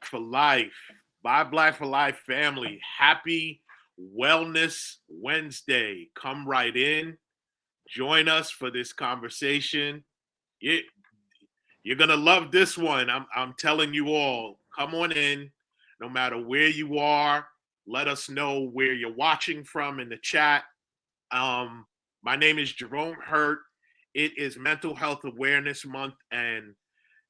for Life. Buy Black for Life family. Happy Wellness Wednesday. Come right in. Join us for this conversation. You, you're gonna love this one. I'm telling you all. Come on in, no matter where you are. Let us know where you're watching from in the chat. Um, my name is Jerome Hurt. It is Mental Health Awareness Month, and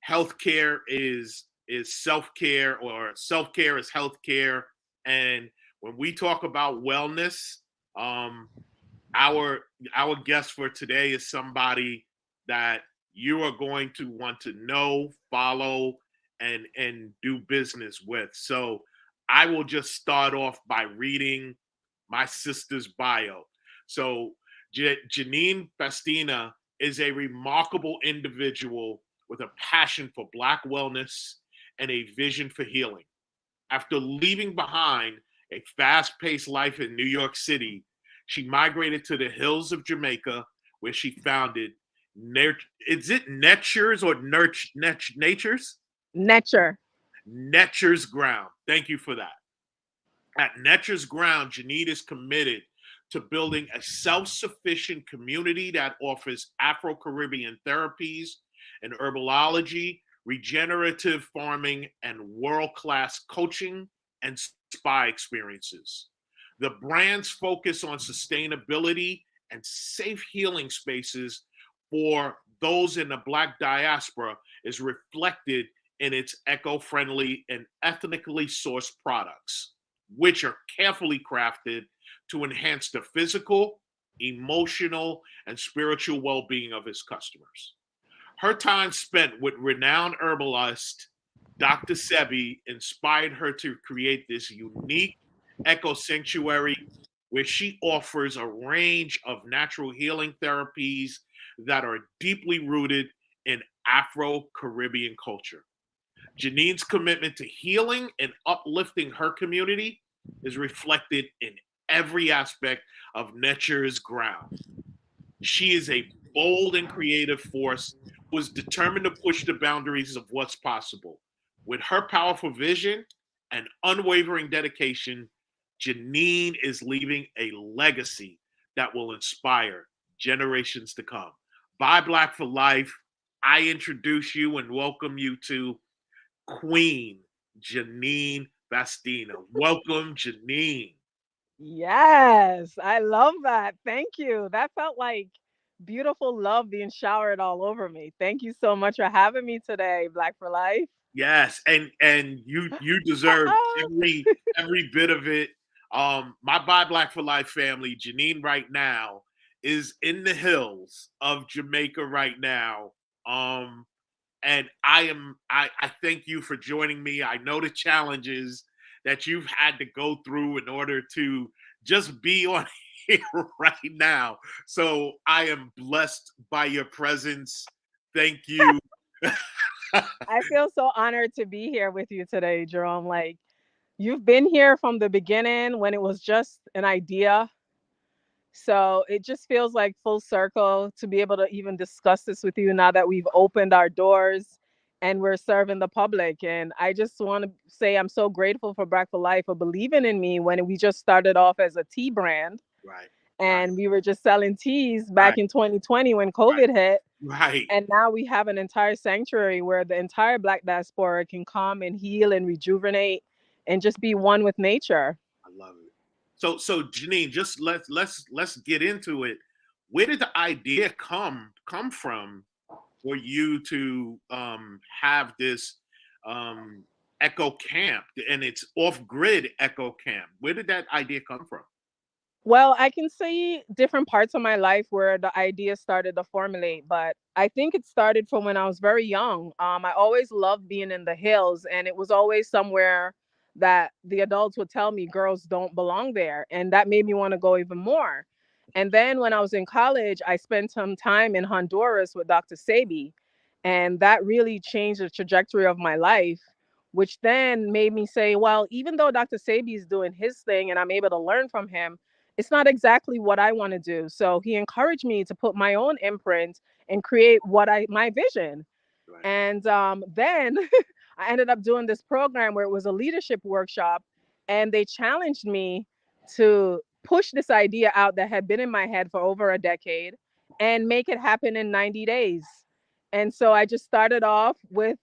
healthcare is self-care, or self-care is healthcare. And when we talk about wellness, um, our our guest for today is somebody that you are going to want to know, follow, and do business with. So I will just start off by reading my sister's bio. So Janine Bastina is a remarkable individual with a passion for Black wellness and a vision for healing. After leaving behind a fast paced life in New York City, she migrated to the hills of Jamaica, where she founded is it Netchers or Natures? Netcher. Netcher's Ground. Thank you for that. At Netcher's Ground, Janine is committed to building a self sufficient community that offers Afro Caribbean therapies and herbology, regenerative farming, and world class coaching and spa experiences. The brand's focus on sustainability and safe healing spaces for those in the Black diaspora is reflected in its eco friendly and ethnically sourced products, which are carefully crafted to enhance the physical, emotional, and spiritual well being of his customers. Her time spent with renowned herbalist Dr. Sebi inspired her to create this unique eco sanctuary where she offers a range of natural healing therapies that are deeply rooted in Afro Caribbean culture. Janine's commitment to healing and uplifting her community is reflected in every aspect of Nature's Ground. She is a bold and creative force who is determined to push the boundaries of what's possible. With her powerful vision and unwavering dedication, Janine is leaving a legacy that will inspire generations to come. Buy Black for Life. I introduce you and welcome you to Queen Janine Bastina. Welcome, Janine. Yes, I love that. Thank you. That felt like beautiful love being showered all over me. Thank you so much for having me today, Black for Life. Yes, and you deserve every bit of it. My Buy Black for Life family, Janine right now is in the hills of Jamaica right now. Um, and I thank you for joining me. I know the challenges that you've had to go through in order to just be on here right now. So I am blessed by your presence. Thank you. I feel so honored to be here with you today, Jerome. Like, you've been here from the beginning when it was just an idea. So it just feels like full circle to be able to even discuss this with you now that we've opened our doors and we're serving the public. And I just want to say I'm so grateful for Black for Life for believing in me when we just started off as a tea brand Right, right, and we were just selling teas back right, in 2020 when right, COVID hit. right. And now we have an entire sanctuary where the entire Black diaspora can come and heal and rejuvenate and just be one with nature. I love it. So Janine, just let's get into it. Where did the idea come from for you to have this um, Echo Camp, and it's OffGrid Echo Camp? Where did that idea come from? Well, I can see different parts of my life where the idea started to formulate, but I think it started from when I was very young. I always loved being in the hills, and it was always somewhere that the adults would tell me girls don't belong there. And that made me want to go even more. And then when I was in college, I spent some time in Honduras with Dr. Sebi, and that really changed the trajectory of my life, which then made me say, well, even though Dr. Sebi is doing his thing and I'm able to learn from him, it's not exactly what I want to do. So he encouraged me to put my own imprint and create what I my vision. Right. And then I ended up doing this program where it was a leadership workshop, and they challenged me to push this idea out that had been in my head for over a decade and make it happen in 90 days. And so I just started off with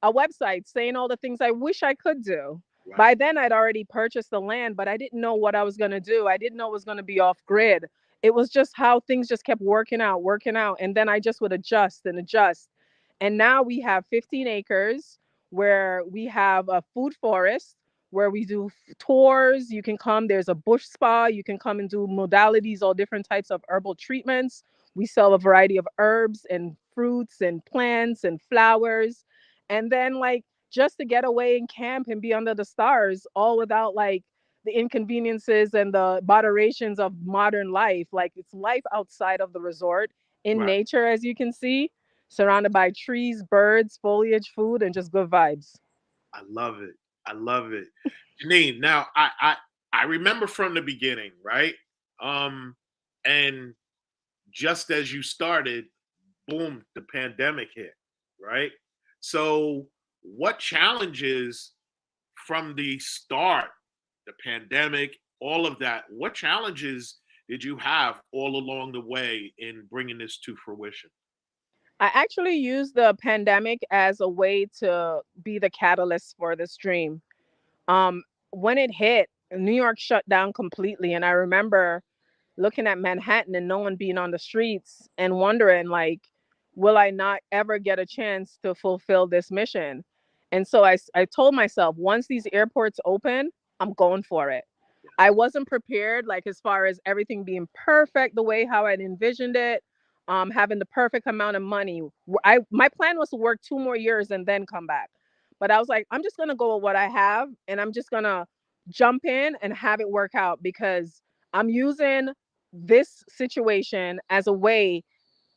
a website saying all the things I wish I could do. Right. By then, I'd already purchased the land, but I didn't know what I was going to do. I didn't know it was going to be off grid. It was just how things just kept working out, working out. And then I just would adjust and adjust. And now we have 15 acres where we have a food forest where we do tours. You can come, there's a bush spa. You can come and do modalities, all different types of herbal treatments. We sell a variety of herbs and fruits and plants and flowers. And then, like, just to get away and camp and be under the stars, all without like the inconveniences and the moderations of modern life. Like, it's life outside of the resort in Right. nature, as you can see, Right. surrounded by trees, birds, foliage, food, and just good vibes. I love it. I love it. Janine, now I remember from the beginning, right? Um, and just as you started, boom, the pandemic hit, right? So, what challenges from the start, the pandemic, all of that, what challenges did you have all along the way in bringing this to fruition? I actually used the pandemic as a way to be the catalyst for this dream. Um, when it hit, New York shut down completely. And I remember looking at Manhattan and no one being on the streets and wondering, like, will I not ever get a chance to fulfill this mission? And so I told myself, once these airports open, I'm going for it. I wasn't prepared, like, as far as everything being perfect the way how I'd envisioned it, having the perfect amount of money. My plan was to work 2 more years and then come back. But I was like, I'm just gonna go with what I have, and I'm just gonna jump in and have it work out because I'm using this situation as a way,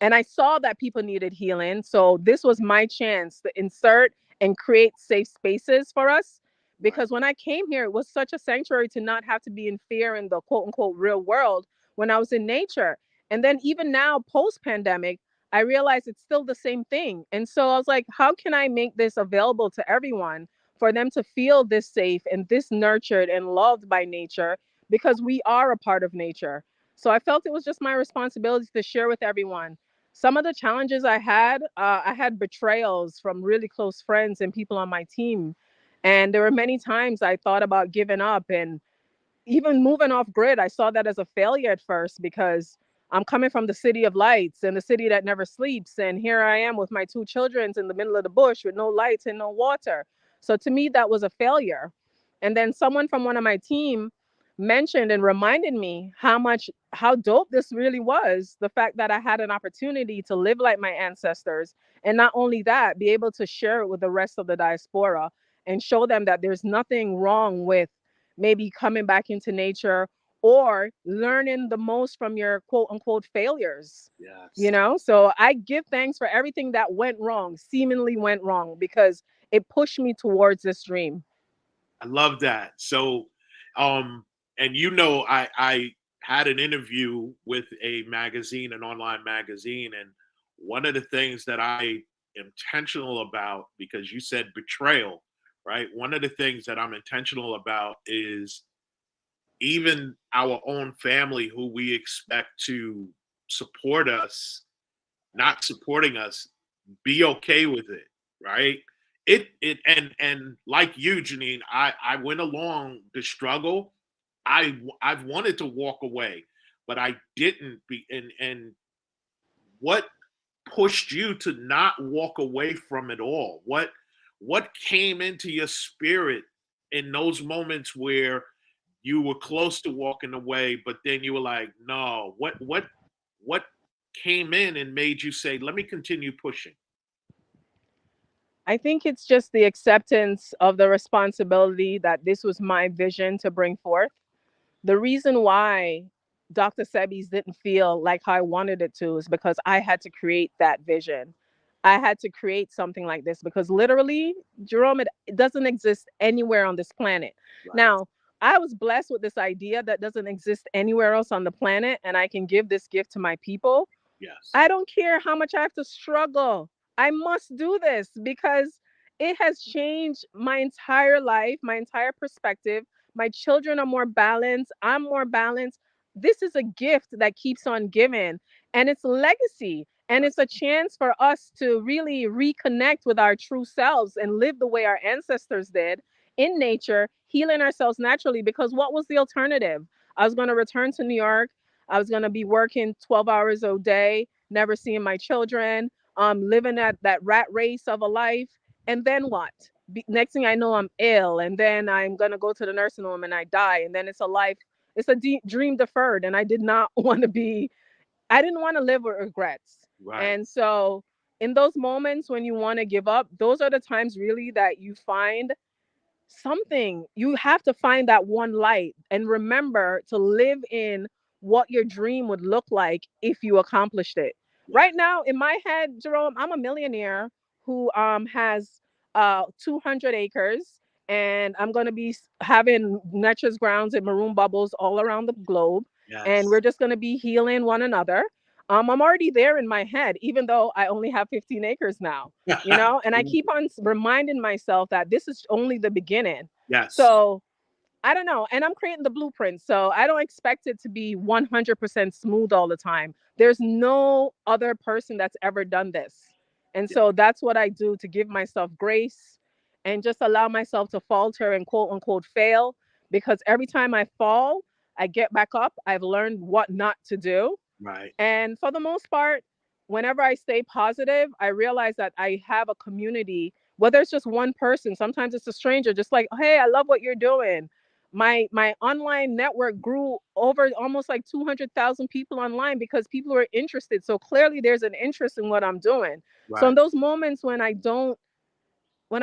and I saw that people needed healing. So this was my chance to insert and create safe spaces for us. Right. Because when I came here, it was such a sanctuary to not have to be in fear in the quote unquote real world when I was in nature. And then even now, post pandemic, I realized it's still the same thing. And so I was like, how can I make this available to everyone for them to feel this safe and this nurtured and loved by nature? Because we are a part of nature. So I felt it was just my responsibility to share with everyone. Some of the challenges I had betrayals from really close friends and people on my team. And there were many times I thought about giving up and even moving off grid. I saw that as a failure at first because I'm coming from the city of lights and the city that never sleeps. And here I am with my two children in the middle of the bush with no lights and no water. So to me, that was a failure. And then someone from one of my team mentioned and reminded me how dope this really was. The fact that I had an opportunity to live like my ancestors. And not only that, be able to share it with the rest of the diaspora and show them that there's nothing wrong with maybe coming back into nature or learning the most from your quote unquote failures. Yes. So I give thanks for everything that went wrong, seemingly went wrong, because it pushed me towards this dream. I love that. So, and I had an interview with a magazine, an online magazine, and one of the things that I am intentional about, because you said betrayal, right? One of the things that I'm intentional about is even our own family, who we expect to support us, not supporting us, be okay with it, right? And like you, Janine, I went along the struggle. I've wanted to walk away, but I didn't be and what pushed you to not walk away from it all? What came into your spirit in those moments where you were close to walking away, but then you were like, no, what came in and made you say, let me continue pushing? I think it's just the acceptance of the responsibility that this was my vision to bring forth. The reason why Dr. Sebi's didn't feel like how I wanted it to is because I had to create that vision. I had to create something like this because literally, Jerome, it doesn't exist anywhere on this planet. Right. Now, I was blessed with this idea that doesn't exist anywhere else on the planet, and I can give this gift to my people. Yes. I don't care how much I have to struggle. I must do this because it has changed my entire life, my entire perspective. My children are more balanced. I'm more balanced. This is a gift that keeps on giving, and it's legacy. And Right. it's a chance for us to really reconnect with our true selves and live the way our ancestors did in nature, healing ourselves naturally. Because what was the alternative? I was going to return to New York. I was going to be working 12 hours a day, never seeing my children, living at that rat race of a life. And then what? Next thing I know, I'm ill, and then I'm gonna go to the nursing home and I die, and then it's a life, it's a dream deferred, and I did not want to be, I didn't want to live with regrets. Right. And so, in those moments when you want to give up, those are the times really that you find something. You have to find that one light and remember to live in what your dream would look like if you accomplished it. Yeah. Right now in my head, Jerome, I'm a millionaire who has 200 acres, and I'm going to be having Netcher's grounds and maroon bubbles all around the globe, and Yes. we're just going to be healing one another. I'm already there in my head, even though I only have 15 acres now, and I keep on reminding myself that this is only the beginning. Yes. So I don't know. And I'm creating the blueprint. So I don't expect it to be 100% smooth all the time. There's no other person that's ever done this. And Yeah. so that's what I do to give myself grace and just allow myself to falter and quote unquote fail. Because every time I fall, I get back up. I've learned what not to do. Right. And for the most part, whenever I stay positive, I realize that I have a community, whether it's just one person, sometimes it's a stranger, just like, hey, I love what you're doing. My online network grew over almost like 200,000 people online because people are interested. So clearly there's an interest in what I'm doing. So in Right. those moments when I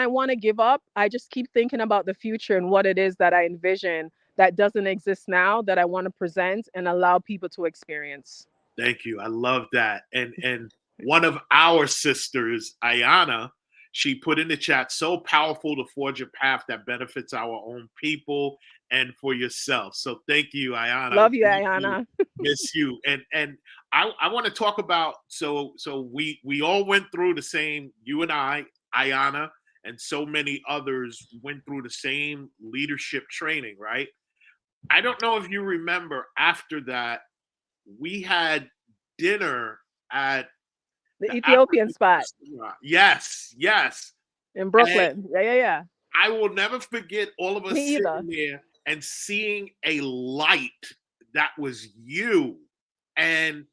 want to give up, I just keep thinking about the future and what it is that I envision that doesn't exist now that I want to present and allow people to experience. Thank you. I love that. And one of our sisters, Ayanna, she put in the chat, so powerful to forge a path that benefits our own people and for yourself. So thank you, Ayanna. Love you, We Ayanna. miss you. And I want to talk about, so we all went through the same, you and I, Ayanna, and so many others went through the same leadership training, right? I don't know if you remember after that, we had dinner at The the Ethiopian African spot restaurant. Yes, yes. in And Brooklyn. Yeah, yeah, yeah. I will never forget all of us Me either. sitting there and seeing a light that was you. And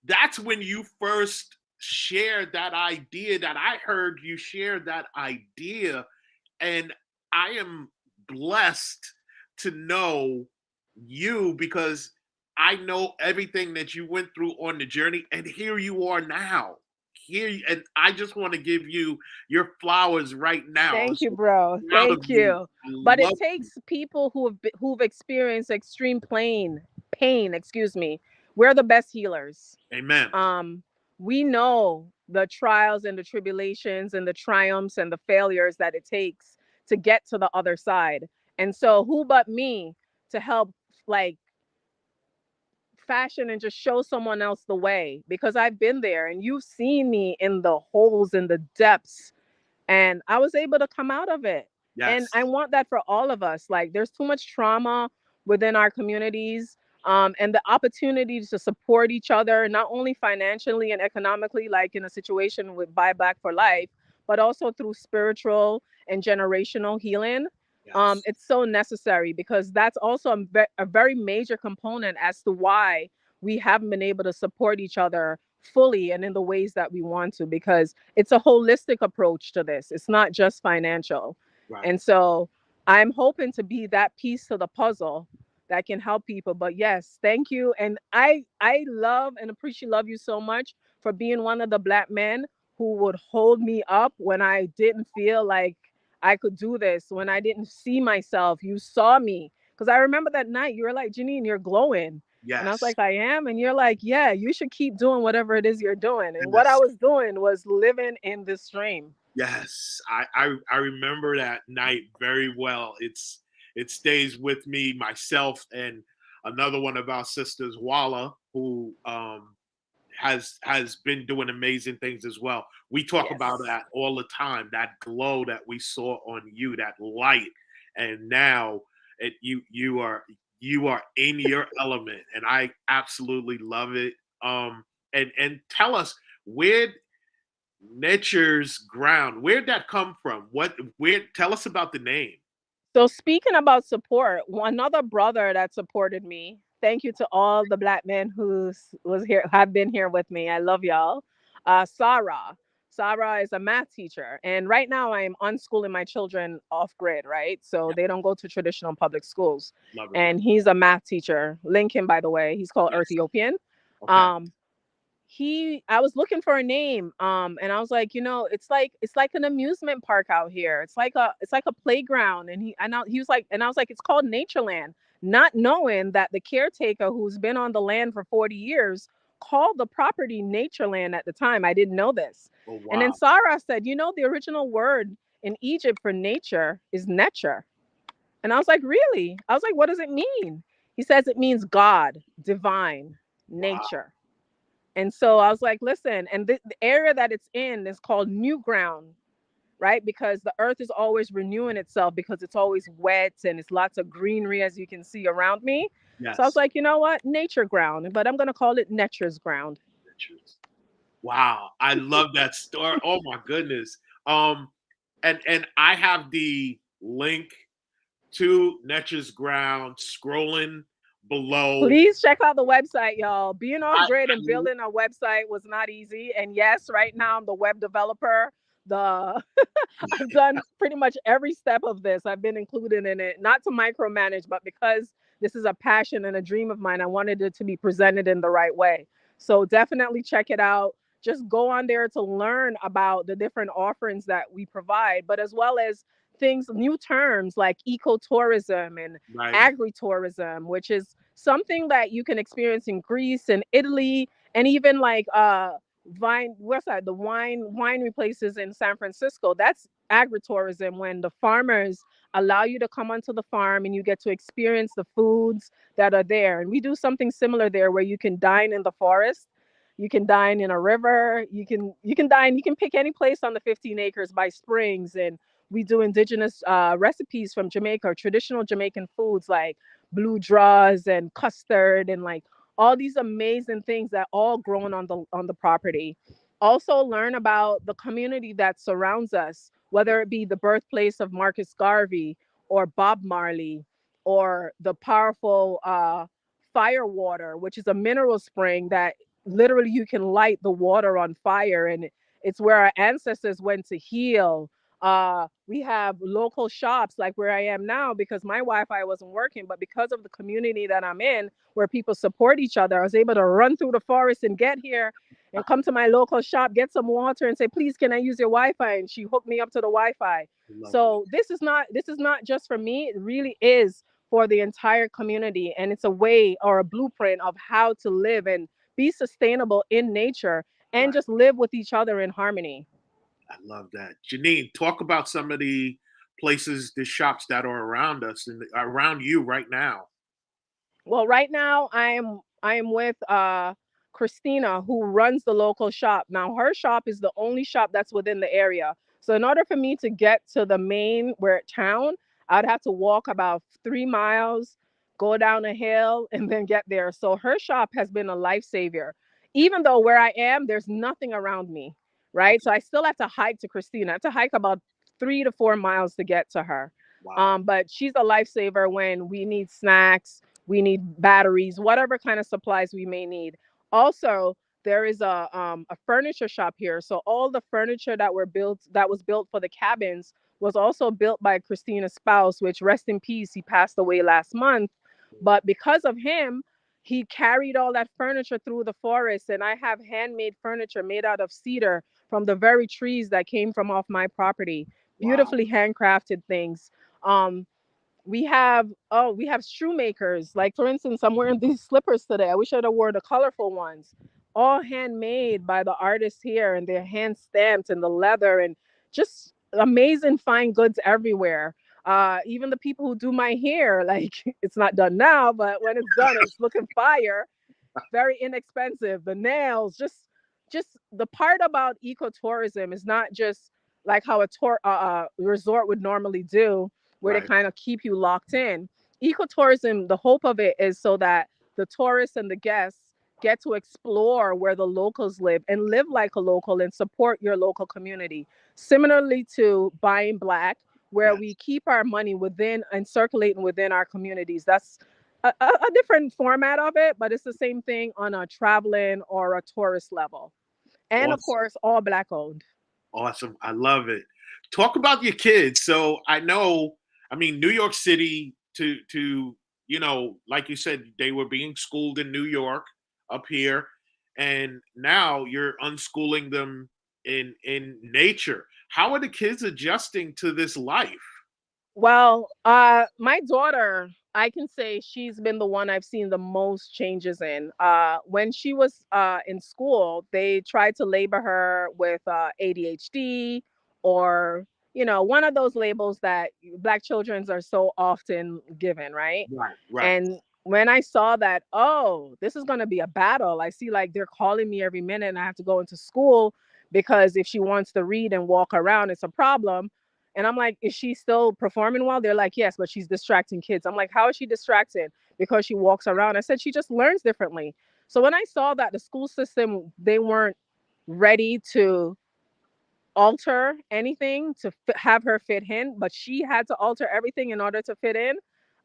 that's when you first shared that idea, that I heard you share that idea. And I am blessed to know you because I know everything that you went through on the journey, and here you are now. And I just want to give you your flowers right now. I'm Thank you, so bro. proud of Thank you. you. I But it love you. takes people who've experienced extreme pain, excuse me. We're the best healers. Amen. Um, we know the trials and the tribulations and the triumphs and the failures that it takes to get to the other side. And so who but me to help like fashion and just show someone else the way, because I've been there and you've seen me in the holes and the depths, and I was able to come out of it. And Yes. I want that for all of us. Like there's too much trauma within our communities, and the opportunity to support each other, not only financially and economically, like in a situation with Buy Black for Life, but also through spiritual and generational healing. Yes. It's so necessary because that's also a very major component as to why we haven't been able to support each other fully and in the ways that we want to, because it's a holistic approach to this. It's not just financial. Right. And so I'm hoping to be that piece to the puzzle that can help people. But yes, thank you. And I love and appreciate love you so much for being one of the Black men who would hold me up when I didn't feel like I could do this, when I didn't see myself. You saw me. Because I remember that night you were like, Janine, you're glowing. And I was Yes. like, I am. And you're like, yeah, you should keep doing whatever it is you're doing. And And what I this, was doing was living in this dream. yes, I remember that night very well. It stays with me, myself, and another one of our sisters, Walla, who has been doing amazing things as well. We talk about Yes. that all the time, that glow that we saw on you, that light, and now you are in your element, and I absolutely love it. And tell us where Nature's Ground, where'd that come from? Where? Tell us about the name. So speaking about support, another brother that supported me. Thank you to all the black men who's was here have been here with me. I love y'all. Sarah. Sarah is a math teacher, and right now I am unschooling my children off grid, right? So Yeah, they don't go to traditional public schools. love it. And he's a math teacher. Lincoln, by the way, he's called Yes. Ethiopian. Okay. Um, I was looking for a name, and I was like, it's like an amusement park out here. It's like a playground. And he was like, and I was like, it's called Natureland, not knowing that the caretaker who's been on the land for 40 years called the property Natureland at the time. I didn't know this. Oh And then wow. Sarah said, the original word in Egypt for nature is Netcher. And I was like, really? I was like, what does it mean? He says it means God, divine, Wow. nature. And so I was like, listen, and the area that it's in is called new ground, right? Because the earth is always renewing itself because it's always wet and it's lots of greenery, as you can see around me. So I was Yes. like, you know what? Nature ground, but I'm going to call it Nature's ground. Wow. I love that story. Oh my goodness. Um, and I have the link to Netcher's Ground scrolling below. Please check out the website, y'all. Being off I, grid and I building a website was not easy. And yes, right now I'm the web developer. The I've done pretty much every step of this. I've been included in it, not to micromanage, but because this is a passion and a dream of mine, I wanted it to be presented in the right way. So definitely check it out. Just go on there to learn about the different offerings that we provide, but as well as things, new terms like ecotourism and right. agritourism, which is something that you can experience in Greece and Italy, and even like what's that, the winery places in San Francisco. That's agritourism, when the farmers allow you to come onto the farm and you get to experience the foods that are there. And we do something similar there, where you can dine in the forest, you can dine in a river, you can pick any place on the 15 acres by springs. And we do indigenous recipes from Jamaica, traditional Jamaican foods like blue draws and custard, and like all these amazing things that all grown on the property. Also learn about the community that surrounds us, whether it be the birthplace of Marcus Garvey or Bob Marley, or the powerful fire water, which is a mineral spring that literally you can light the water on fire, and it's where our ancestors went to heal. We have local shops like where I am now, because my Wi-Fi wasn't working, but because of the community that I'm in, where people support each other, I was able to run through the forest and get here and come to my local shop, get some water, and say, please, can I use your Wi-Fi? And she hooked me up to the Wi-Fi. Love it. So this is not just for me. It really is for the entire community, and it's a way or a blueprint of how to live and be sustainable in nature and Right. just live with each other in harmony. I love that. Janine, talk about some of the places, the shops that are around us and around you right now. Well, right now I am with Christina, who runs the local shop. Now her shop is the only shop that's within the area. So in order for me to get to the main where town, I'd have to walk about 3 miles, go down a hill, and then get there. So her shop has been a lifesaver. Even though where I am, there's nothing around me, right? Okay. So I still have to hike to Christina. I have to hike about 3 to 4 miles to get to her. Wow. But she's a lifesaver when we need snacks, we need batteries, whatever kind of supplies we may need. Also, there is a furniture shop here. So all the furniture that was built for the cabins was also built by Christina's spouse, which, rest in peace, he passed away last month. But because of him, he carried all that furniture through the forest, and I have handmade furniture made out of cedar from the very trees that came from off my property. Wow. Beautifully handcrafted things. Um, we have shoemakers. Like, for instance, I'm wearing these slippers today. I wish I'd have wore the colorful ones. All handmade by the artists here, and they're hand stamped, and the leather, and just amazing fine goods everywhere. Even the people who do my hair, like, it's not done now, but when it's done, it's looking fire. very inexpensive. The nails, just the part about ecotourism is not just like how a resort would normally do, where they Right. kind of keep you locked in. Ecotourism, the hope of it is so that the tourists and the guests get to explore where the locals live and live like a local and support your local community. Similarly to Buying Black, where we Yes. keep our money within and circulating within our communities. That's a different format of it, but it's the same thing on a traveling or a tourist level. And of Awesome. course, all Black owned. Awesome. I love it. Talk about your kids. So I know, I mean, New York City to like you said, they were being schooled in New York up here, and now you're unschooling them in nature. How are the kids adjusting to this life? Well, my daughter, I can say she's been the one I've seen the most changes in. When she was in school, they tried to label her with ADHD or, one of those labels that Black children are so often given, right? Right, right. And when I saw that, oh, this is going to be a battle, I see like they're calling me every minute and I have to go into school because if she wants to read and walk around, it's a problem. And I'm like, is she still performing well? They're like, yes, but she's distracting kids. I'm like, how is she distracted? Because she walks around. I said, she just learns differently. So when I saw that the school system, they weren't ready to alter anything to have her fit in, but she had to alter everything in order to fit in.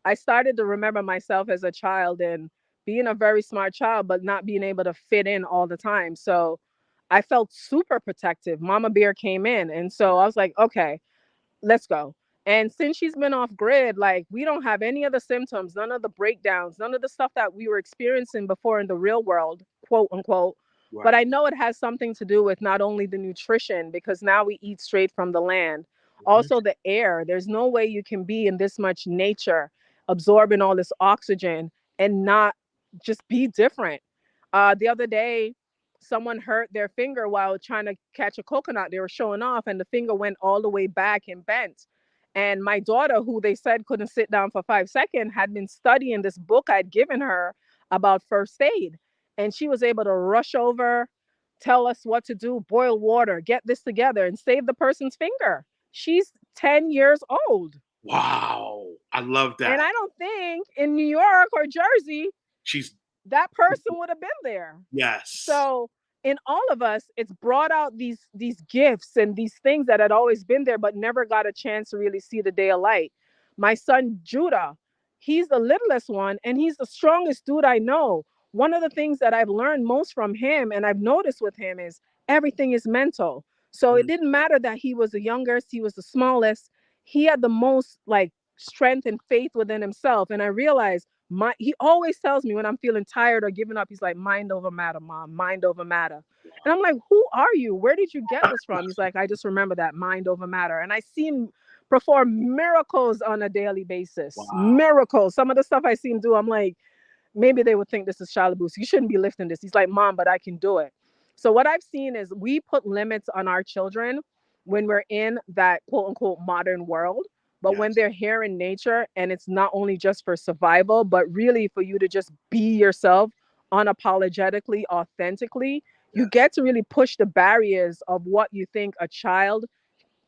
I started to remember myself as a child and being a very smart child, but not being able to fit in all the time. So I felt super protective. Mama Bear came in. And so I was like, okay, let's go. And since she's been off grid, like we don't have any of the symptoms, none of the breakdowns, none of the stuff that we were experiencing before in the real world, quote unquote. But Right. I know it has something to do with not only the nutrition, because now we eat straight from the land, Mhm. also the air. There's no way you can be in this much nature, absorbing all this oxygen and not just be different. The other day, someone hurt their finger while trying to catch a coconut. They were showing off, and the finger went all the way back and bent. And my daughter, who they said couldn't sit down for 5 seconds, had been studying this book I'd given her about first aid. And she was able to rush over, tell us what to do, boil water, get this together, and save the person's finger. She's 10 years old. Wow. I love And that. I don't think in New York or Jersey She's that person would have been there. yes. So in all of us, it's brought out these gifts and these things that had always been there, but never got a chance to really see the day of light. My son Judah, he's the littlest one, and he's the strongest dude I know. One of the things that I've learned most from him, and I've noticed with him, is everything is mental. So it Mm, didn't matter that he was the youngest, he was the smallest. He had the most like strength and faith within himself. And I realized he always tells me when I'm feeling tired or giving up, he's like, mind over matter, mom, mind over matter. And I'm like, who are you? Where did you get this from? He's like, I just remember that mind over matter. And I see him perform miracles on a daily basis. wow. Miracles. Some of the stuff I see him do, I'm like, maybe they would think this is Shalabus. You shouldn't be lifting this. He's like, Mom, but I can do it. So what I've seen is we put limits on our children when we're in that quote unquote modern world. But when Yes. they're here in nature, and it's not only just for survival, but really for you to just be yourself unapologetically, authentically, you Yes. get to really push the barriers of what you think a child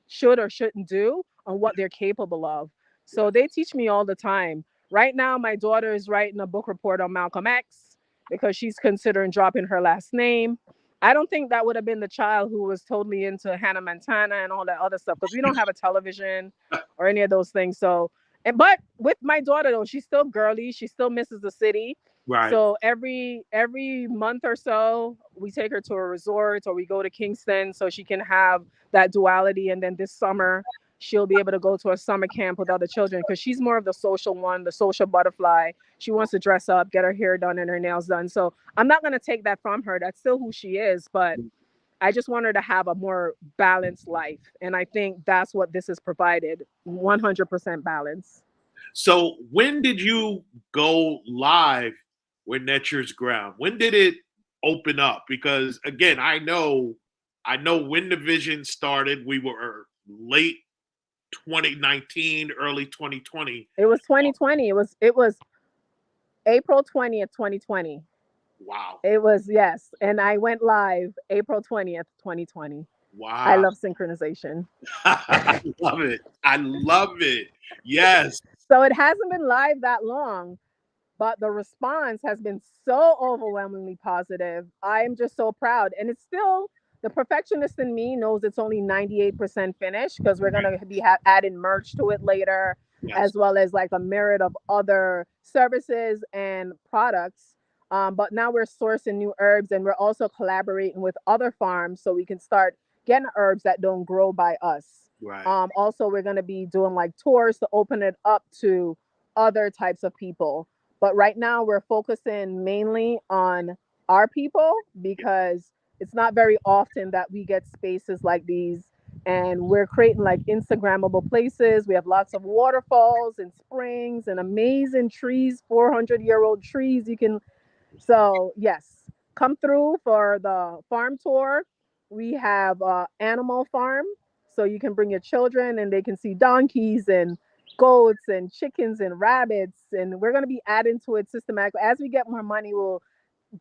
should or shouldn't do on what they're capable of. Yes. So they teach me all the time. Right now, my daughter is writing a book report on Malcolm X because she's considering dropping her last name. I don't think that would have been the child who was totally into Hannah Montana and all that other stuff because we don't have a television or any of those things. So, but with my daughter though, she's still girly. She still misses the city. Right. So every month or so, we take her to a resort or we go to Kingston so she can have that duality. And then this summer, she'll be able to go to a summer camp with other children because she's more of the social one, the social butterfly. She wants to dress up, get her hair done and her nails done. So I'm not going to take that from her. That's still who she is. But I just want her to have a more balanced life. And I think that's what this has provided 100% balance. So when did you go live with Netcher's Ground? When did it open up? Because again, I know when the vision started, we were late 2019, early 2020. It was 2020. It was April 20th, 2020. Wow. It was, yes. And I went live April 20th, 2020. I Wow. love synchronization. I love it. I love it. Yes. So it hasn't been live that long, but the response has been so overwhelmingly positive. I am just so proud. And it's still, the perfectionist in me knows it's only 98% finished because we're going to be adding merch to it later, Yes. as well as like a myriad of other services and products. But now we're sourcing new herbs, and we're also collaborating with other farms so we can start getting herbs that don't grow by us. Right. Also, we're going to be doing like tours to open it up to other types of people, but right now we're focusing mainly on our people Yeah. because it's not very often that we get spaces like these. And we're creating like Instagrammable places. We have lots of waterfalls and springs and amazing trees, 400-year-old trees. So yes, come through for the farm tour. We have animal farm, so you can bring your children and they can see donkeys and goats and chickens and rabbits. And we're going to be adding to it systematically. As we get more money, we'll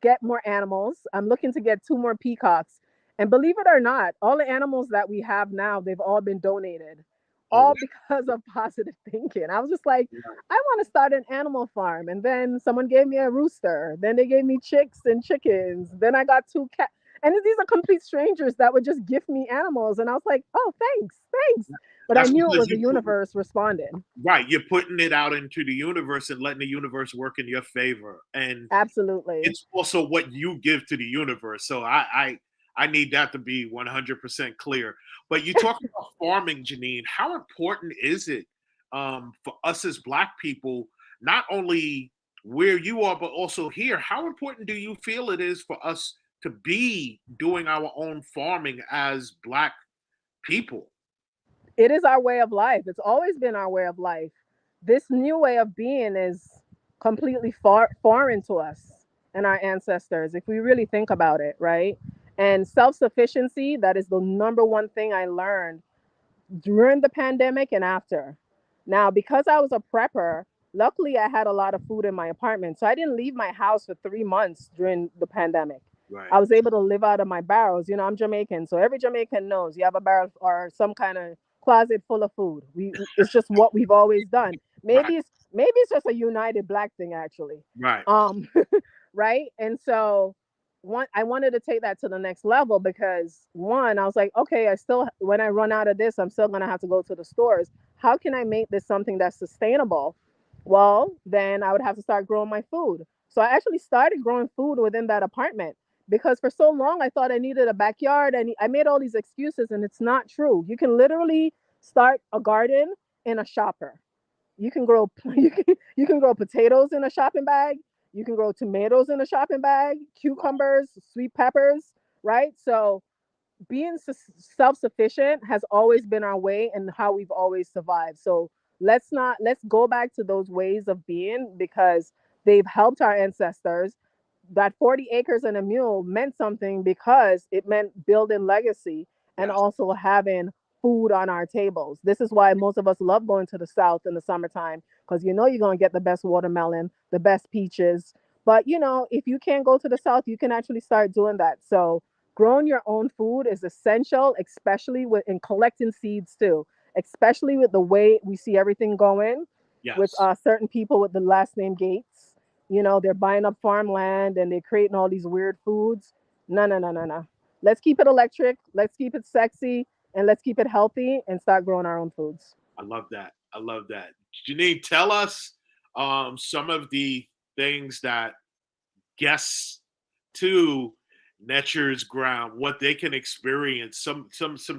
get more animals. I'm looking to get two more peacocks. And believe it or not, all the animals that we have now, they've all been donated, Oh, all because of positive thinking. I was just like, wow. I want to start an animal farm. And then someone gave me a rooster. Then they gave me chicks and chickens. Then I got two cats. And these are complete strangers that would just gift me animals. And I was like, oh, thanks, thanks. But I That's knew it because was the universe responding. right, you're putting it out into the universe and letting the universe work in your favor. And Absolutely. it's also what you give to the universe. So I need that to be 100% clear. But you talk about farming, Janine. How important is it for us as Black people, not only where you are, but also here? How important do you feel it is for us to be doing our own farming as Black people? It is our way of life. It's always been our way of life. This new way of being is completely foreign to us and our ancestors, if we really think about it, right? And self sufficiency, that is the number one thing I learned during the pandemic and after. Now, because I was a prepper, luckily I had a lot of food in my apartment. So I didn't leave my house for 3 months during the pandemic. Right, I was able to live out of my barrels. You know, I'm Jamaican. So every Jamaican knows you have a barrel or some kind of closet full of food. It's just what we've always done. right, Maybe it's just a united black thing actually. right. Um right? And so I wanted to take that to the next level because one, I was like, okay, I still, when I run out of this, I'm still gonna have to go to the stores. How can I make this something that's sustainable? Well, then I would have to start growing my food. So I actually started growing food within that apartment because for so long I thought I needed a backyard, and I made all these excuses, and it's not true. You can literally start a garden in a shopper. You can grow you can grow potatoes in a shopping bag. You can grow tomatoes in a shopping bag, cucumbers, sweet peppers, right? So being self-sufficient has always been our way and how we've always survived. So let's go back to those ways of being because they've helped our ancestors. That 40 acres and a mule meant something because it meant building legacy and Yes, also having food on our tables. This is why most of us love going to the south in the summertime because you know you're going to get the best watermelon, the best peaches. But you know, if you can't go to the south, you can actually start doing that. So growing your own food is essential, especially with in collecting seeds too, especially with the way we see everything going with yes. certain people with the last name Gates. You know, they're buying up farmland and they're creating all these weird foods. No, no, no, no, no. Let's keep it electric. Let's keep it sexy, and let's keep it healthy and start growing our own foods. I love that. I love that. Janine, tell us some of the things that guests to Netcher's ground, what they can experience, some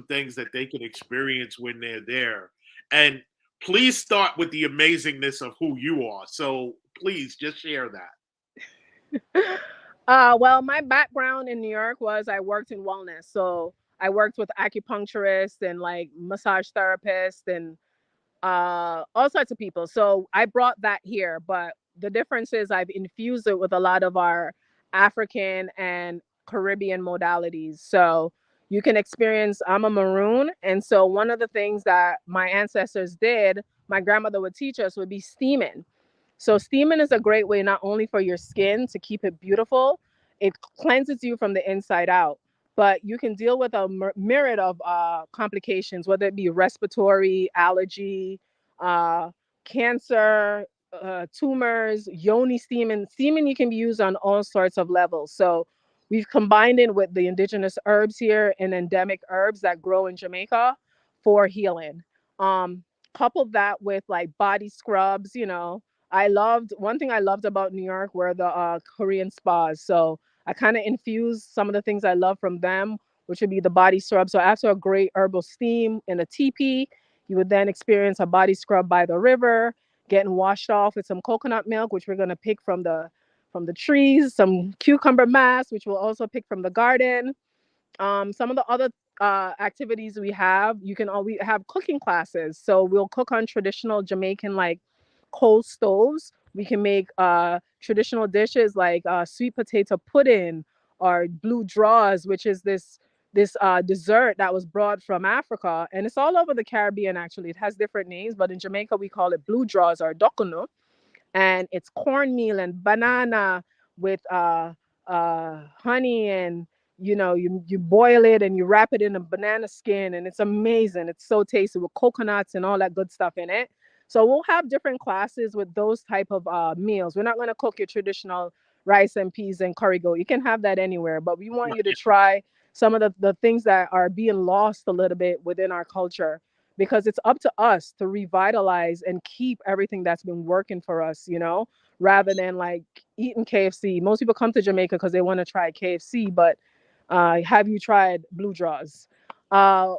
things that they can experience when they're there. And please start with the amazingness of who you are. So please just share that. Well, my background in New York was I worked in wellness. So I worked with acupuncturists and like massage therapists and all sorts of people. So I brought that here, but the difference is I've infused it with a lot of our African and Caribbean modalities. So you can experience, I'm a maroon. And so one of the things that my ancestors did, my grandmother would teach us, would be steaming. So steaming is a great way not only for your skin to keep it beautiful, It cleanses you from the inside out. But you can deal with a myriad of complications, whether it be respiratory, allergy, uh, cancer, tumors, yoni semen. Semen you can be used on all sorts of levels. So we've combined it with the indigenous herbs here and endemic herbs that grow in Jamaica for healing. Um, Couple that with like body scrubs, I loved one thing I loved about New York were the Korean spas. So I kind of infused some of the things I love from them, which would be the body scrub. So after a great herbal steam in a teepee, you would then experience a body scrub by the river, getting washed off with some coconut milk, which we're gonna pick from the trees, some cucumber mass, which we'll also pick from the garden. Some of the other activities we have, we have cooking classes. So we'll cook on traditional Jamaican like coal stoves. We can make traditional dishes like sweet potato pudding or blue draws, which is this dessert that was brought from Africa, and it's all over the Caribbean. Actually, it has different names, but in Jamaica we call it blue draws or dokunu, and it's cornmeal and banana with honey, and you boil it and you wrap it in a banana skin, and it's amazing. It's so tasty with coconuts and all that good stuff in it. So we'll have different classes with those type of meals. We're not going to cook your traditional rice and peas and curry goat. You can have that anywhere, but we want you to try some of the things that are being lost a little bit within our culture, because it's up to us to revitalize and keep everything that's been working for us, rather than like eating KFC. Most people come to Jamaica because they want to try KFC, but have you tried Blue Draws? Uh,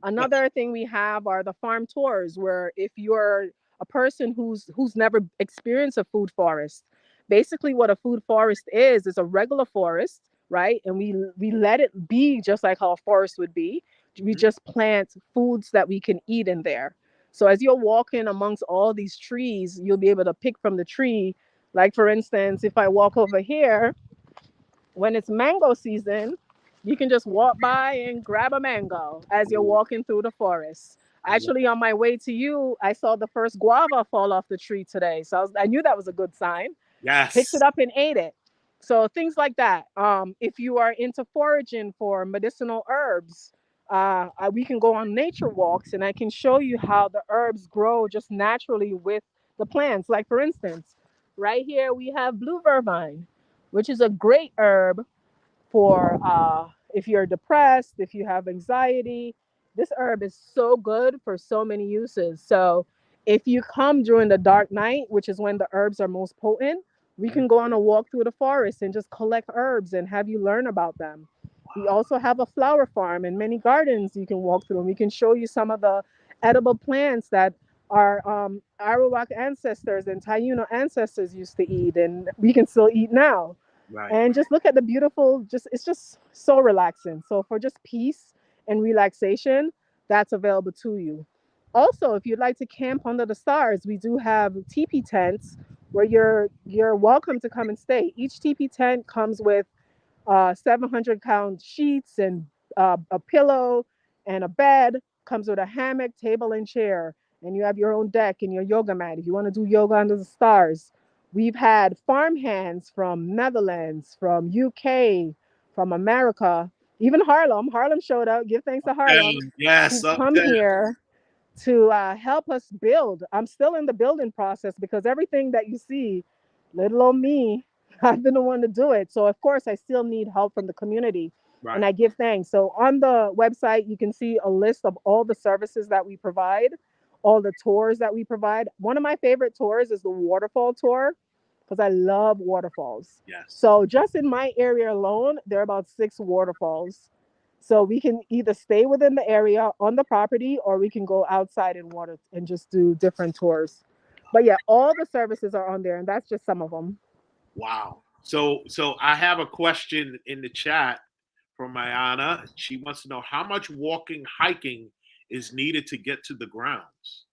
Another thing we have are the farm tours, where if you're a person who's never experienced a food forest, basically what a food forest is a regular forest, right? And we let it be just like how a forest would be. We just plant foods that we can eat in there. So as you're walking amongst all these trees, you'll be able to pick from the tree. Like for instance, if I walk over here, when it's mango season, you can just walk by and grab a mango as you're walking through the forest. Actually, on my way to you, I saw the first guava fall off the tree today. So I knew that was a good sign. Picked it Yes. up and ate it. So things like that. If you are into foraging for medicinal herbs, we can go on nature walks and I can show you how the herbs grow just naturally with the plants. Like for instance, right here we have blue vervine, which is a great herb for if you're depressed, if you have anxiety. This herb is so good for so many uses. So if you come during the dark night, which is when the herbs are most potent, we Mhm. can go on a walk through the forest and just collect herbs and have you learn about them. We also have a flower farm and many gardens you can walk through, and we can show you some of the edible plants that our Arawak ancestors and Taino ancestors used to eat, and we can still eat now. Right. And just look at the beautiful, just it's just so relaxing. So for just peace and relaxation, that's available to you. Also, if you'd like to camp under the stars, we do have teepee tents where you're welcome to come and stay. Each teepee tent comes with 700 count sheets and a pillow and a bed. Comes with a hammock, table, and chair. And you have your own deck and your yoga mat if you want to do yoga under the stars. We've had farm hands from Netherlands, from UK, from America, even Harlem. Harlem showed up. Give thanks to Harlem, Yes, who up come there. here to help us build. I'm still in the building process because everything that you see, little old me, I've been the one to do it. So of course I still need help from the community. And Right. I give thanks. So on the website, you can see a list of all the services that we provide, all the tours that we provide. One of my favorite tours is the waterfall tour because I love waterfalls. Yes. So just in my area alone, there are about 6 waterfalls. So we can either stay within the area on the property or we can go outside in water and just do different tours. But yeah, all the services are on there, and that's just some of them. Wow. So I have a question in the chat from Ayanna. She wants to know how much walking, hiking is needed to get to the grounds.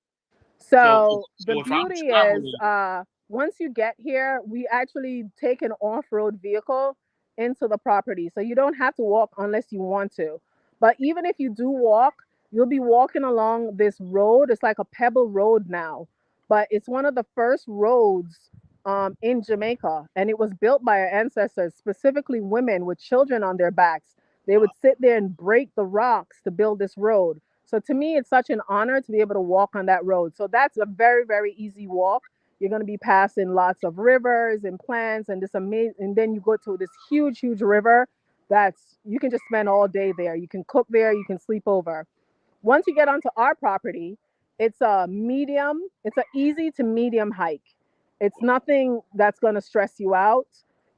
So So the so if I'm beauty is, traveling, once you get here, we actually take an off-road vehicle into the property, so you don't have to walk unless you want to. But even if you do walk, you'll be walking along this road. It's like a pebble road now, but it's one of the first roads in Jamaica, and it was built by our ancestors, specifically women with children on their backs. They would sit there and break the rocks to build this road. So to me, it's such an honor to be able to walk on that road. So that's a very, very easy walk. You're going to be passing lots of rivers and plants and this amazing, and then you go to this huge, huge river that's, you can just spend all day there. You can cook there, you can sleep over. Once you get onto our property, it's an easy to medium hike. It's nothing that's going to stress you out.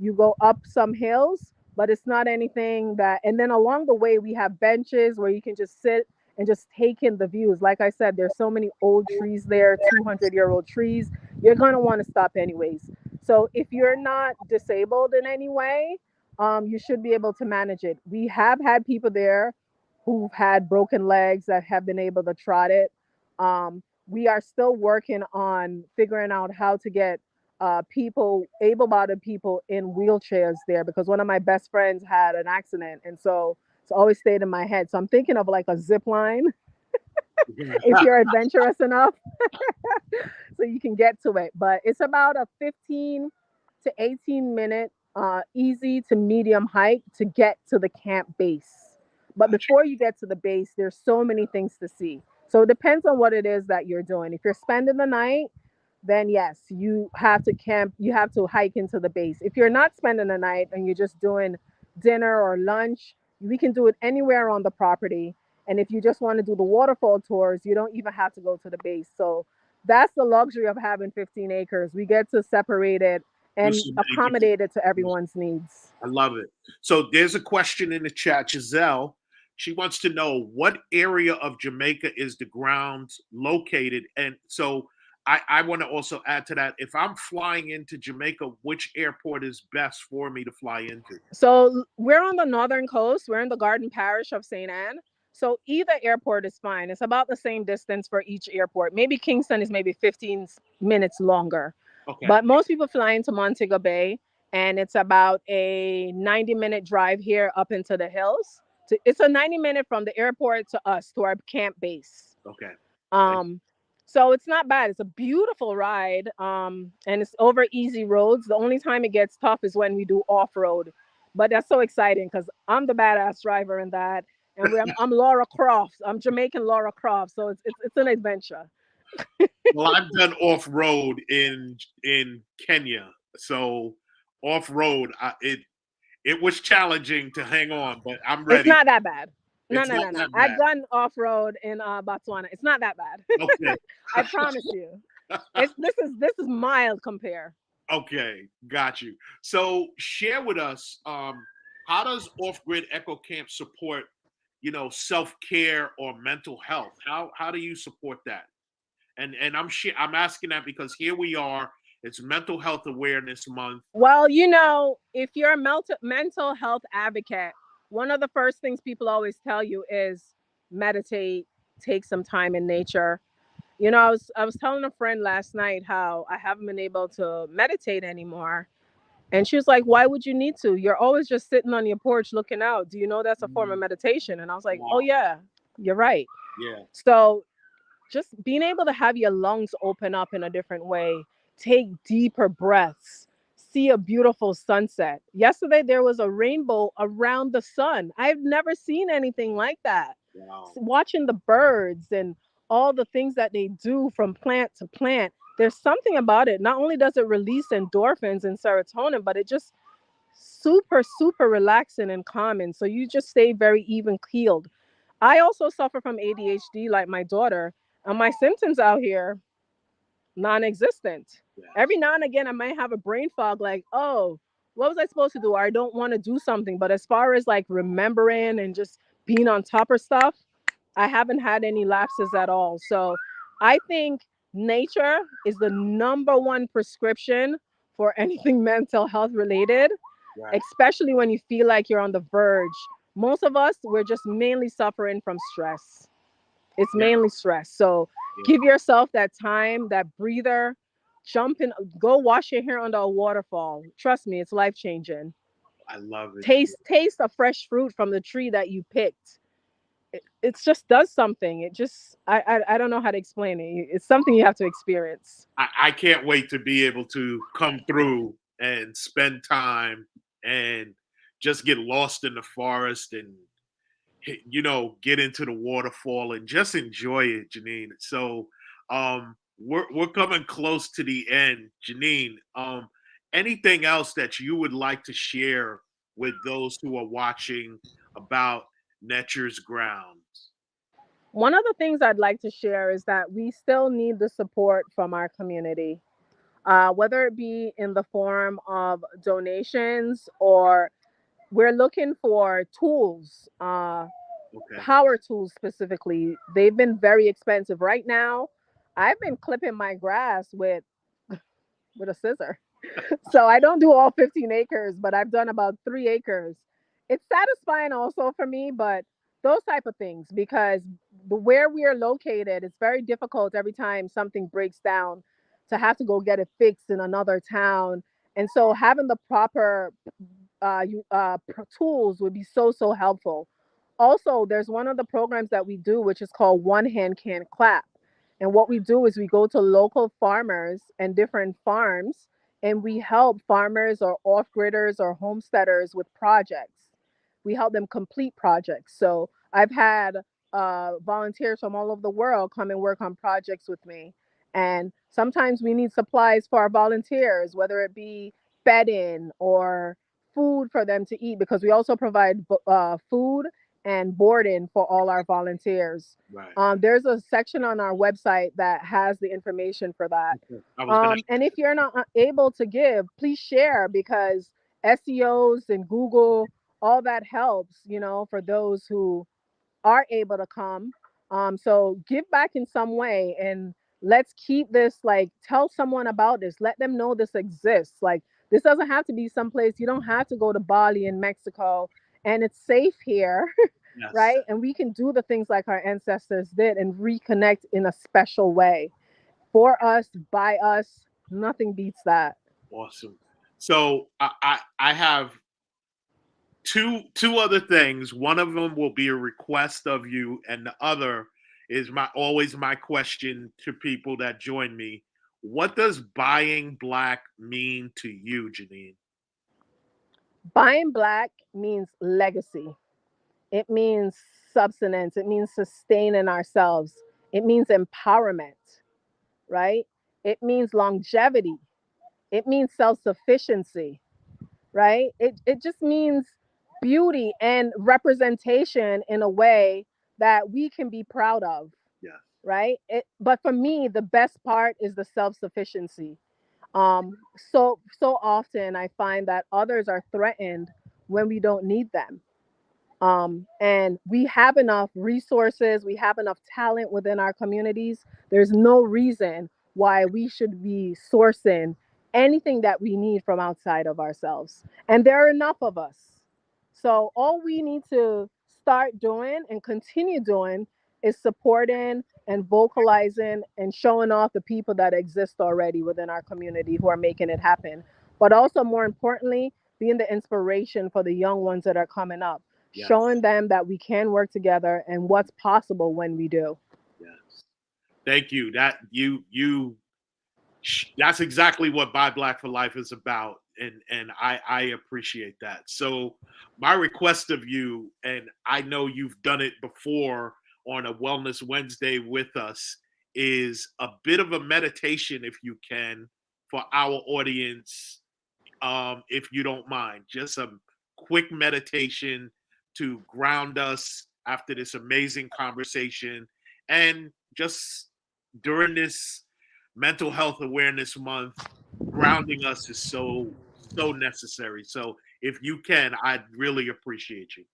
You go up some hills, but it's not anything that, and then along the way, we have benches where you can just sit and just take in the views. Like I said, there's so many old trees there, 200-year-old trees. You're going to want to stop anyways. So if you're not disabled in any way, you should be able to manage it. We have had people there who've had broken legs that have been able to trot it. We are still working on figuring out how to get people, able-bodied people in wheelchairs there, because one of my best friends had an accident, and so it's always stayed in my head. So I'm thinking of like a zip line if you're adventurous enough, so you can get to it. But it's about a 15 to 18 minute easy to medium hike to get to the camp base. But before you get to the base, there's so many things to see. So it depends on what it is that you're doing. If you're spending the night, then yes, you have to camp, you have to hike into the base. If you're not spending the night and you're just doing dinner or lunch, we can do it anywhere on the property. And if you just want to do the waterfall tours, you don't even have to go to the base. So that's the luxury of having 15 acres. We get to separate it Do and so many different accommodate it to things. everyone's needs. I love it. So there's a question in the chat, Giselle. She wants to know what area of Jamaica is the grounds located. And so I want to also add to that. If I'm flying into Jamaica, which airport is best for me to fly into? So we're on the northern coast. We're in the Garden Parish of St. Anne. So either airport is fine. It's about the same distance for each airport. Maybe Kingston is maybe 15 minutes longer. Okay. But most people fly into Montego Bay, and it's about a 90-minute drive here up into the hills. It's a 90-minute from the airport to us, to our camp base. Okay. Um, so it's not bad. It's a beautiful ride. And it's over easy roads. The only time it gets tough is when we do off-road. But that's so exciting because I'm the badass driver in that. And I'm Laura Croft. I'm Jamaican Laura Croft. So it's an adventure. Well, I've done off road in Kenya, so off road it was challenging to hang on, but I'm It's ready. not that bad. No, It's no, not no, no. that I've bad. done off-road in Botswana. It's not that bad. Okay. I promise you. This is mild compare. Okay, got you. So share with us, how does Off-Grid Eco Camp support, self-care or mental health? How do you support that? And I'm asking that because here we are. It's Mental Health Awareness Month. Well, if you're a mental health advocate, one of the first things people always tell you is meditate, take some time in nature. I was telling a friend last night how I haven't been able to meditate anymore. And she was like, "Why would you need to? You're always just sitting on your porch looking out. Do you know that's a form of meditation?" And I was like, "Oh Wow. yeah, you're right." Yeah. So just being able to have your lungs open up in a different way, take deeper breaths, see a beautiful sunset. Yesterday, there was a rainbow around the sun. I've never seen anything like that. Wow. Watching the birds and all the things that they do from plant to plant, there's something about it. Not only does it release endorphins and serotonin, but it just super, super relaxing and calming. So you just stay very even keeled. I also suffer from ADHD like my daughter, and my symptoms out here non-existent. Yeah. Every now and again I might have a brain fog, like, oh, what was I supposed to do? Or I don't want to do something. But as far as like remembering and just being on top of stuff, I haven't had any lapses at all. So I think nature is the number one prescription for anything mental health related, Right. especially when you feel like you're on the verge. Most of us, we're just mainly suffering from stress. It's Yeah. mainly stress. So Yeah. give yourself that time, that breather, jump in, go wash your hair under a waterfall. Trust me, it's life changing. I love it. Taste a fresh fruit from the tree that you picked. it just does something. It just I don't know how to explain it. It's something you have to experience. I can't wait to be able to come through and spend time and just get lost in the forest and get into the waterfall and just enjoy it, Janine. So we're coming close to the end, Janine. Anything else that you would like to share with those who are watching about Netcher's grounds? One of the things I'd like to share is that we still need the support from our community, whether it be in the form of donations or we're looking for tools, Okay. power tools specifically. They've been very expensive. Right now, I've been clipping my grass with a scissor. So I don't do all 15 acres, but I've done about 3 acres. It's satisfying also for me, but those type of things, because where we are located, it's very difficult every time something breaks down to have to go get it fixed in another town. And so having the proper tools would be so helpful. Also, there's one of the programs that we do, which is called One Hand Can Clap. And what we do is we go to local farmers and different farms, and we help farmers or off-gridders or homesteaders with projects. We help them complete projects. So I've had volunteers from all over the world come and work on projects with me. And sometimes we need supplies for our volunteers, whether it be bedding or food for them to eat, because we also provide food and boarding for all our volunteers. Right. There's a section on our website that has the information for that. Okay. I was gonna. And if you're not able to give, please share, because SEOs and Google, all that helps, for those who are able to come. So give back in some way, and let's keep this, like, tell someone about this. Let them know this exists. Like, this doesn't have to be someplace. You don't have to go to Bali in Mexico, and it's safe here, Yes. right? And we can do the things like our ancestors did and reconnect in a special way. For us, by us, nothing beats that. Awesome. So I have two other things. One of them will be a request of you, and the other is my question to people that join me. What does buying black mean to you, Janine? Buying black means legacy. It means substance. It means sustaining ourselves. It means empowerment, right? It means longevity. It means self sufficiency, right? It just means beauty and representation in a way that we can be proud of, Yeah. right? But for me, the best part is the self sufficiency. So often I find that others are threatened when we don't need them. And we have enough resources, we have enough talent within our communities. There's no reason why we should be sourcing anything that we need from outside of ourselves. And there are enough of us. So all we need to start doing and continue doing is supporting and vocalizing and showing off the people that exist already within our community who are making it happen. But also, more importantly, being the inspiration for the young ones that are coming up, Yes. showing them that we can work together and what's possible when we do. Yes. Thank you. That's exactly what Buy Black for Life is about, and I appreciate that. So my request of you, and I know you've done it before on a Wellness Wednesday with us, is a bit of a meditation, if you can, for our audience, if you don't mind. Just a quick meditation to ground us after this amazing conversation, and just during this mental health awareness month, grounding us is so necessary. So if you can, I'd really appreciate you.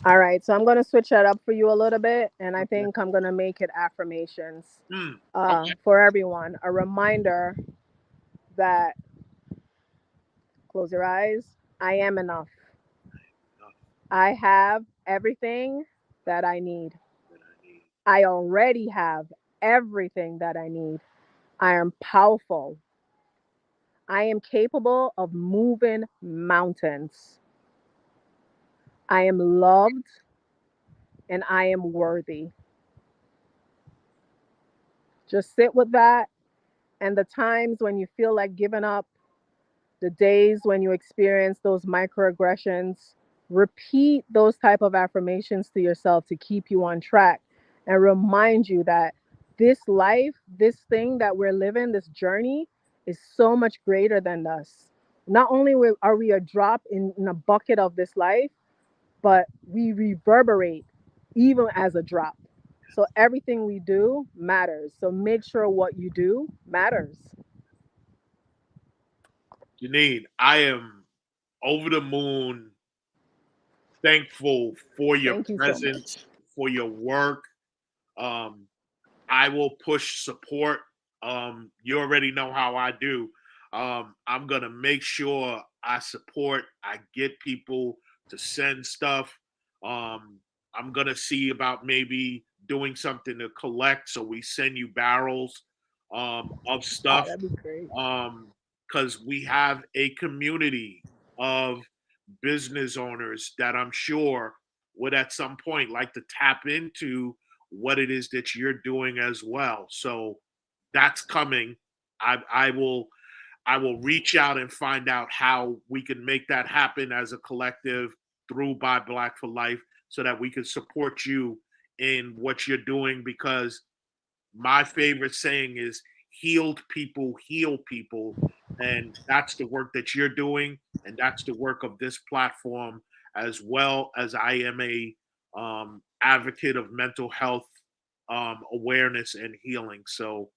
All right, so I'm going to switch that up for you a little bit, and I Okay. think I'm going to make it affirmations Okay. for everyone. A reminder that, close your eyes, I am enough. I have everything that I need. That I need. I already have everything that I need. I am powerful. I am capable of moving mountains. I am loved. and I am worthy. Just sit with that. And the times when you feel like giving up, the days when you experience those microaggressions, repeat those type of affirmations to yourself to keep you on track and remind you that this life, this thing that we're living, this journey is so much greater than us. Not only are we a drop in a bucket of this life, but we reverberate even as a drop. So everything we do matters. So make sure what you do matters. Janine, I am over the moon thankful for your Thank you so presence, much. for your work. Um, I will push support. You already know how I do. I'm gonna make sure I support. I get people to send stuff. Um, I'm gonna see about maybe doing something to collect, so we send you barrels of Oh, stuff. that'd be great. Because we have a community of business owners that I'm sure would at some point like to tap into what it is that you're doing as well. So that's coming. I will reach out and find out how we can make that happen as a collective through Buy Black for Life so that we can support you in what you're doing because my favorite saying is healed people heal people, and that's the work that you're doing, and that's the work of this platform, as well as I am a advocate of mental health awareness and healing. So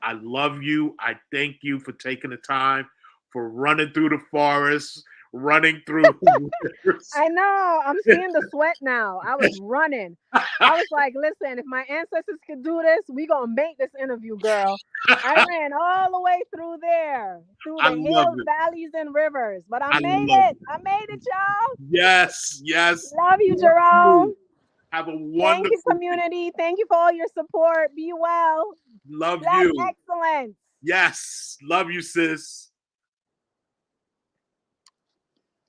I love you. I thank you for taking the time, for running through the forest, running through the rivers. I know. I'm seeing the sweat now. I was running. I was like, listen, if my ancestors could do this, we gonna make this interview, girl. I ran all the way through there, through I the love hills, it. valleys, and rivers. But I I made love it. it. I made it, y'all. Yes, yes. Love you, Thank Jerome. you. Have a Thank you, wonderful day. community. Thank you for all your support. Be well. Love Black you. excellence. Yes. Love you, sis.